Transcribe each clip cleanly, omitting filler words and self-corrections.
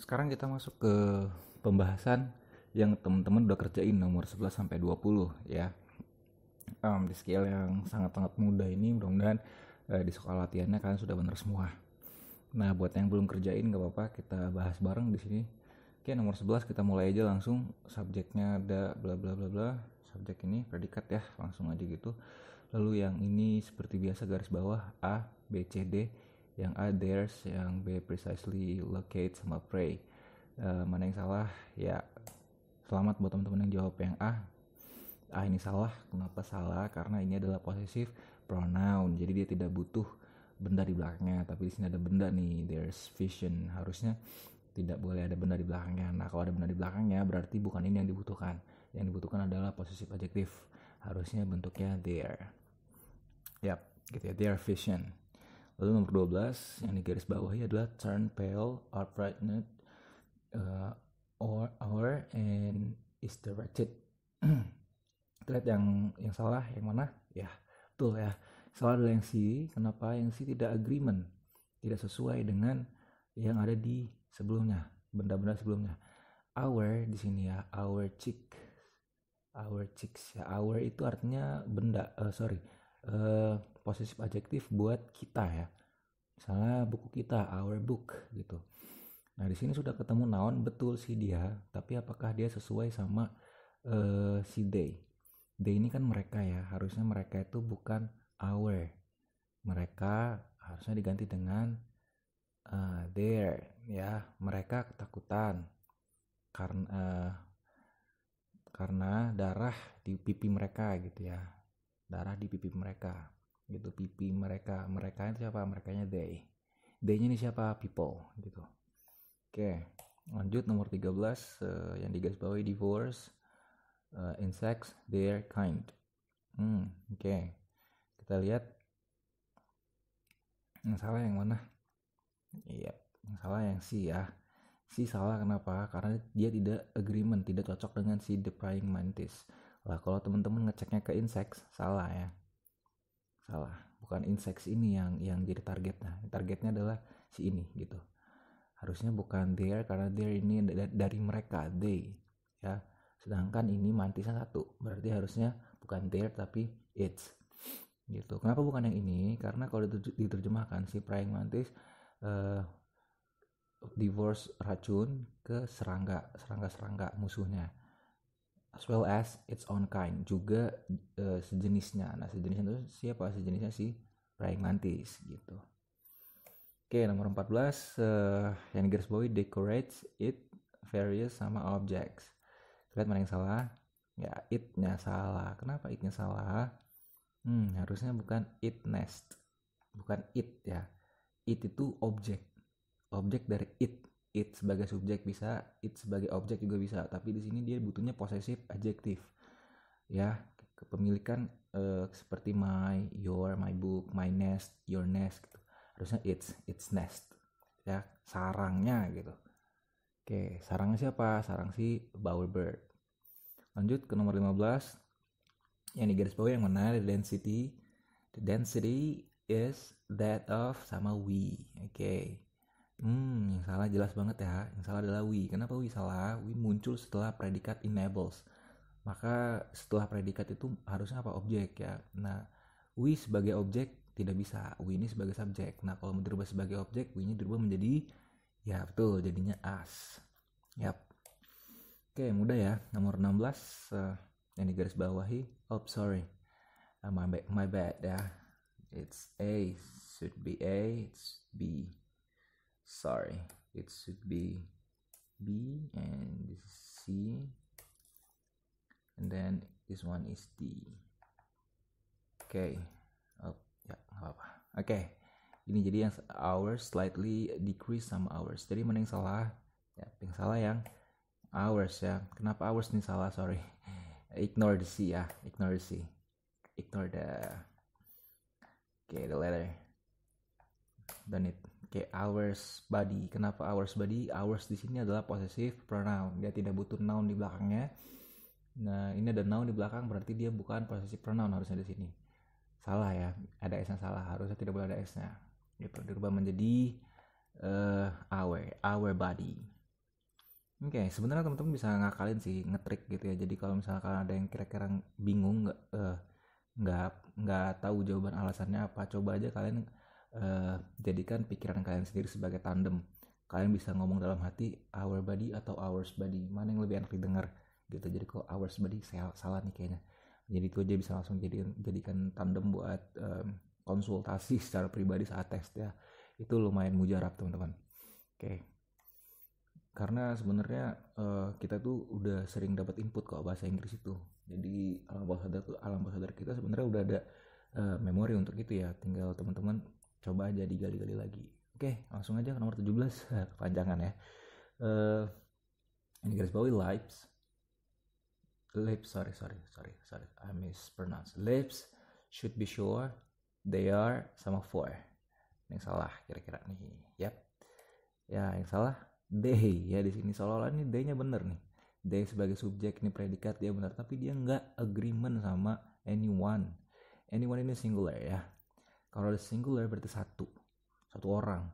Sekarang kita masuk ke pembahasan yang teman-teman udah kerjain nomor 11 sampai 20 ya. Di skill yang sangat-sangat mudah ini mudah-mudahan di sekolah latihannya kalian sudah benar semua. Nah, buat yang belum kerjain gak apa-apa, kita bahas bareng di sini. Oke, nomor 11 kita mulai aja langsung. Subjeknya ada bla bla bla bla. Subjek ini predikat ya, langsung aja gitu. Lalu yang ini seperti biasa garis bawah A, B, C, D. Yang A theirs, yang B precisely, locate, sama pray. Mana yang salah? Ya, selamat buat teman-teman yang jawab yang A. A ini salah. Kenapa salah? Karena ini adalah possessive pronoun. Jadi dia tidak butuh benda di belakangnya. Tapi di sini ada benda nih. There's vision. Harusnya tidak boleh ada benda di belakangnya. Nah, kalau ada benda di belakangnya berarti bukan ini yang dibutuhkan. Yang dibutuhkan adalah possessive adjective. Harusnya bentuknya there. Yap, gitu ya. Their vision. Lalu nomor 12 yang di garis bawahi adalah turn pale or brightened or and is directed. Kita lihat yang salah yang mana? Ya, betul ya. Salah adalah yang C. Kenapa? Yang C tidak agreement, tidak sesuai dengan yang ada di sebelumnya, benda-benda sebelumnya. Our di sini ya, our chicks ya. Our itu artinya benda, possessive adjective buat kita ya. Misalnya buku kita, our book gitu. Nah, di sini sudah ketemu noun, betul sih dia, tapi apakah dia sesuai sama si they? They ini kan mereka ya, harusnya mereka itu bukan our. Mereka harusnya diganti dengan their ya. Mereka ketakutan karena darah di pipi mereka gitu ya. Darah di pipi mereka gitu. Pipi mereka itu siapa? Merekanya they nya ini siapa? People gitu. Oke, lanjut nomor 13 yang digaris bawahi divorce insects their kind. Oke. Kita lihat yang salah yang mana? Iya, yang salah yang C ya. C salah kenapa? Karena dia tidak agreement, tidak cocok dengan si the praying mantis. Lah, kalau teman-teman ngeceknya ke insects, salah ya. Salah, bukan insects ini yang jadi targetnya. Targetnya adalah si ini gitu. Harusnya bukan their, karena their ini dari mereka, they ya. Sedangkan ini mantisnya satu, berarti harusnya bukan their tapi it's gitu. Kenapa bukan yang ini? Karena kalau diterjemahkan si praying mantis divorce racun ke serangga musuhnya, as well as its own kind, juga sejenisnya. Nah, sejenisnya itu siapa? Sejenisnya si praying mantis gitu. Oke, nomor 14 yang garis bawahi decorates it various sama objects. Lihat mana yang salah? Ya, it-nya salah. Kenapa it-nya salah? Harusnya bukan it nest. Bukan it ya. It itu objek. Objek dari it. It sebagai subjek bisa, it sebagai objek juga bisa. Tapi di sini dia butuhnya possessive adjective. Ya, kepemilikan seperti my, your, my book, my nest, your nest gitu. Harusnya it's nest ya, sarangnya gitu. Oke, sarangnya siapa? Sarang si bowerbird. Lanjut ke nomor 15 yang di garis bawah yang mana? The density is that of sama we. Oke. Yang salah jelas banget ya. Yang salah adalah we. Kenapa we salah? We muncul setelah predikat enables. Maka setelah predikat itu harusnya apa? Objek ya. Nah, we sebagai objek tidak bisa, we ini sebagai subjek. Nah, kalau dirubah sebagai objek, we ini dirubah menjadi, ya betul, jadinya us. Yap. Oke, mudah ya. Nomor 16 yang digaris bawahi. Sorry, my bad ya. It's A, should be A, it's B. Sorry, it should be B, and this is C, and then this one is D. Okay. Ya, nggak apa-apa. Oke. Ini jadi yang hours slightly decrease sama hours. Jadi mana yang salah? Ya, yang salah yang hours ya. Kenapa hours ini salah? Sorry. Ignore the C ya. Ignore the C. Ignore the letter. Done it. Hours body. Kenapa hours body? Hours di sini adalah possessive pronoun. Dia tidak butuh noun di belakangnya. Nah, ini ada noun di belakang, berarti dia bukan possessive pronoun harusnya di sini. Salah ya, ada S-nya salah, harusnya tidak boleh ada S-nya gitu, dirubah menjadi our body. Oke, sebenarnya teman-teman bisa ngakalin sih, ngetrik gitu ya. Jadi kalau misalkan ada yang kira-kira bingung, nggak tahu jawaban alasannya apa, coba aja kalian jadikan pikiran kalian sendiri sebagai tandem. Kalian bisa ngomong dalam hati our body atau ours body, mana yang lebih enak didengar gitu. Jadi kalau ours body saya salah nih kayaknya. Jadi itu aja bisa langsung jadikan tandem buat konsultasi secara pribadi saat tes ya. Itu lumayan mujarab teman-teman. Oke. Karena sebenarnya kita tuh udah sering dapat input kok bahasa Inggris itu. Jadi alam bawah sadar kita sebenarnya udah ada memori untuk itu ya. Tinggal teman-teman coba aja digali-gali lagi. Oke, langsung aja ke nomor 17. Kepanjangan ya. Eh ini garis bawahi lips, sorry, I mispronounce. Lips should be sure they are sama for. Yang salah kira-kira nih. Yap. Ya, yang salah they ya di sini seolah-olah ini they-nya bener nih. They sebagai subjek ini predikat dia benar, tapi dia nggak agreement sama anyone. Anyone ini singular ya. Kalau ada singular berarti satu orang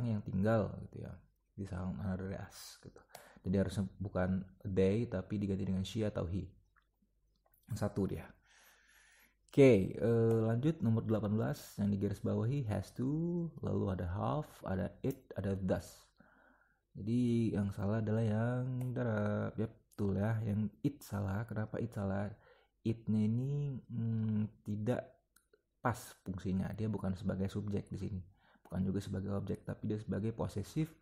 yang tinggal gitu ya di San Andreas gitu. Jadi harusnya bukan they tapi diganti dengan she atau he. Satu dia. Oke, lanjut nomor 18 yang digaris bawahi has to, lalu ada half, ada it, ada thus. Jadi yang salah adalah yang darab, ya betul ya, yang it salah. Kenapa it salah? It-nya ini tidak pas fungsinya. Dia bukan sebagai subjek di sini, bukan juga sebagai objek, tapi dia sebagai possessive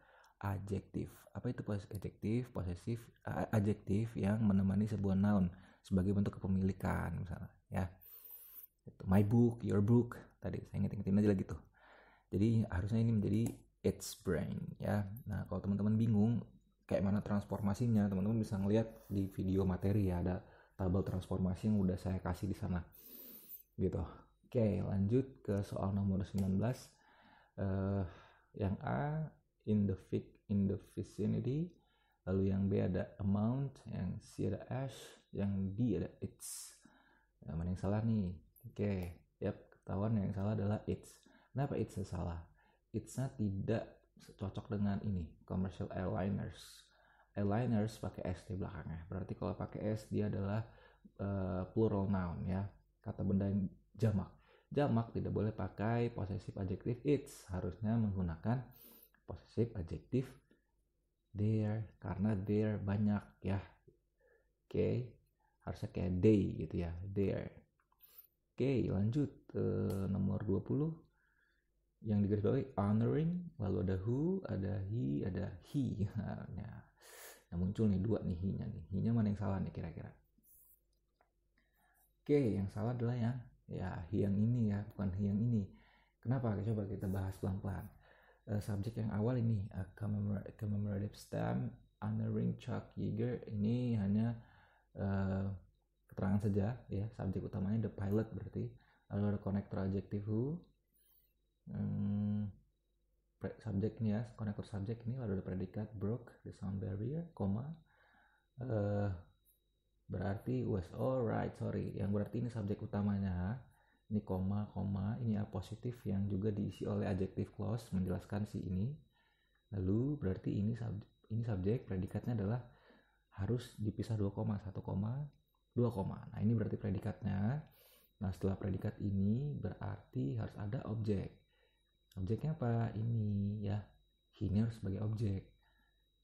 adjektif. Apa itu adjektif? Possessive adjektif yang menemani sebuah noun sebagai bentuk kepemilikan misalnya ya. My book, your book. Tadi saya ingetin aja lagi tuh. Jadi harusnya ini menjadi its brain ya. Nah, kalau teman-teman bingung kayak mana transformasinya, teman-teman bisa ngeliat di video materi ya, ada tabel transformasi yang udah saya kasih di sana. Gitu. Oke, lanjut ke soal nomor 19. Yang A in the vicinity, lalu yang B ada amount, yang C ada ash, yang D ada its. Nah, mana yang salah nih? Oke, ketahuan yang salah adalah it's. Kenapa it's salah? It's-nya tidak cocok dengan ini, commercial airliners. Airliners pakai S di belakangnya. Berarti kalau pakai S dia adalah plural noun ya. Kata benda yang jamak. Jamak tidak boleh pakai possessive adjective it's. Harusnya menggunakan possessive adjective there karena there banyak ya. Oke. Harusnya kayak they gitu ya. There. Oke, lanjut nomor 20 yang digarisbawahi honoring, lalu ada who, ada he, ada he. Nah, muncul nih dua nih he-nya nih. He-nya mana yang salah nih kira-kira? Oke, yang salah adalah yang he yang ini ya, bukan he yang ini. Kenapa? Coba kita bahas pelan-pelan. Subjek yang awal ini commemorative stamp honoring Chuck Yeager ini hanya keterangan saja ya. Subjek utamanya the pilot berarti, lalu ada connector adjective who, subjek ini ya, connector subjek ini, lalu ada predikat broke the sound barrier, koma, berarti was alright, sorry, yang berarti ini subjek utamanya, ini koma, ini positif yang juga diisi oleh adjective clause menjelaskan si ini. Lalu berarti ini subjek, predikatnya adalah harus dipisah 2 koma, 1 koma, 2 koma. Nah, ini berarti predikatnya. Nah, setelah predikat ini berarti harus ada objek. Objeknya apa? Ini ya. He ini harus sebagai objek.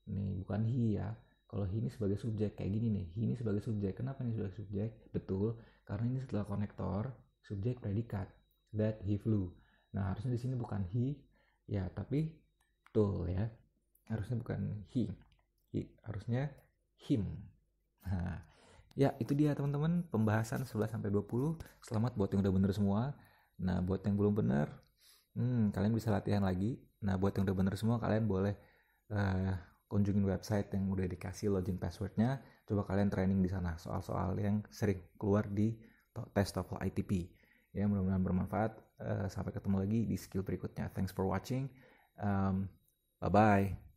Nih, bukan he ya. Kalau he ini sebagai subjek kayak gini nih. He ini sebagai subjek. Kenapa ini sebagai subjek? Betul, karena ini setelah konektor, subjek predikat. That he flew. Nah, harusnya di sini bukan he ya, tapi betul ya. Harusnya bukan he harusnya him. Nah, ya itu dia teman-teman pembahasan 11-20. Selamat buat yang udah bener semua. Nah, buat yang belum bener, kalian bisa latihan lagi. Nah, buat yang udah bener semua, kalian boleh kunjungin website yang udah dikasih login passwordnya. Coba kalian training di sana soal-soal yang sering keluar di tes TOEFL ITP. Ya, mudah-mudahan bermanfaat. Sampai ketemu lagi di skill berikutnya. Thanks for watching. Bye-bye.